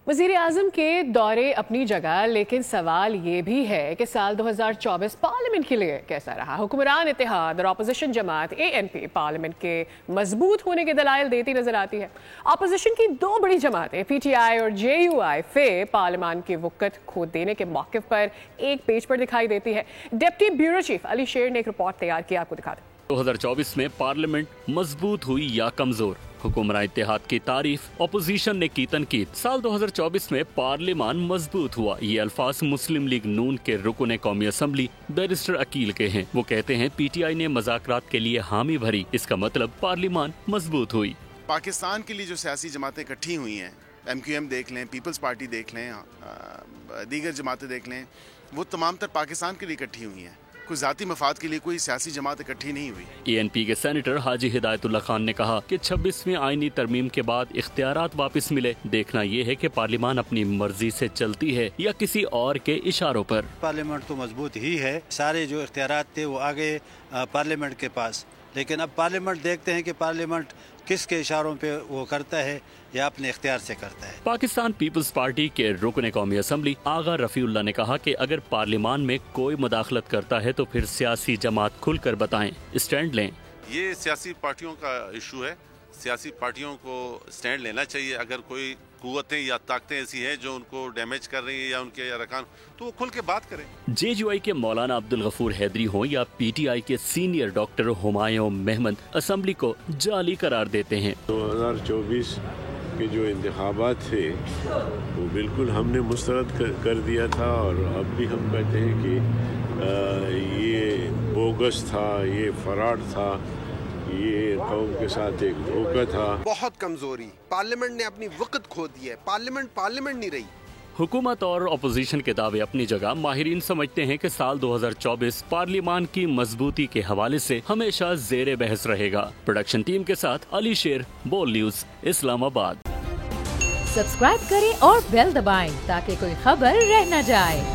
वज़ीर आज़म के दौरे अपनी जगह, लेकिन सवाल ये भी है कि साल 2024 पार्लियामेंट के लिए कैसा रहा। हुक्मरान इत्तेहाद और अपोजिशन जमात ANP पार्लियामेंट के मजबूत होने के दलाइल देती नजर आती है। अपोजिशन की दो बड़ी जमातें PTI और JUI पार्लियामान की वक़्त खो देने के मौक़िफ़ पर एक पेज पर दिखाई देती है। डिप्टी ब्यूरो चीफ अली शेर ने एक रिपोर्ट तैयार की, आपको दिखा दें। 2024 में पार्लियामेंट मजबूत हुई या कमजोर, हुक्मरान इत्तेहाद की तारीफ, अपोजिशन ने की तनकीद। साल 2024 में पार्लियामान मजबूत हुआ, ये अल्फाज मुस्लिम लीग नून के रुकन कौमी असम्बली बैरिस्टर अकील के हैं। वो कहते हैं PTI ने मज़ाकरात के लिए हामी भरी, इसका मतलब पार्लियामान मजबूत हुई। पाकिस्तान के लिए जो सियासी जमातें इकट्ठी हुई हैं, MQM देख लें, पीपल्स पार्टी देख लें, दीगर जमातें देख लें, वो तमाम तर पाकिस्तान के लिए इकट्ठी हुई हैं। कोई ज़ाती मफाद के लिए कोई सियासी जमात इकट्ठी नहीं हुई। ANP के सेनेटर हाजी हिदायतुल्लाह खान ने कहा कि 26वीं आईनी तरमीम के बाद इख्तियारात वापस मिले। देखना ये है कि पार्लियामान अपनी मर्जी से चलती है या किसी और के इशारों पर। पार्लियामेंट तो मजबूत ही है, सारे जो इख्तियारात थे वो आगे पार्लियामेंट के पास, लेकिन अब पार्लियामेंट देखते हैं कि पार्लियामेंट किसके इशारों पे वो करता है या अपने इख्तियार से करता है। पाकिस्तान पीपल्स पार्टी के रुकन कौमी असम्बली आगा रफीउल्लाह ने कहा कि अगर पार्लियामान में कोई मुदाखलत करता है तो फिर सियासी जमात खुलकर बताएं, स्टैंड लें। ये सियासी पार्टियों का इशू है, सियासी पार्टियों को स्टैंड लेना चाहिए। अगर कोई कुव्वतें या ताकतें ऐसी हैं जो उनको डैमेज कर रही हैं या उनके अरकान, तो वो खुल के बात करें। JUI के मौलाना अब्दुल गफूर हैदरी हों या PTI के senior doctor Humayun Mahmood assembly को जाली करार देते हैं। 2024 के जो इंतखाबात थे वो बिल्कुल हमने मुस्तरद कर दिया था, और अब भी हम कहते हैं कि ये बोगस था, ये फराड था, ये कौम के साथ एक धोखा था। बहुत कमजोरी, पार्लियामेंट ने अपनी वक्त खो दी है, पार्लियामेंट नहीं रही। हुकूमत और अपोजिशन के दावे अपनी जगह, माहिरीन समझते हैं कि साल 2024 पार्लियामान की मजबूती के हवाले से हमेशा ज़ेरे बहस रहेगा। प्रोडक्शन टीम के साथ अली शेर, बोल न्यूज, इस्लामाबाद। सब्सक्राइब करें और बेल दबाएं ताकि कोई खबर रह न जाए।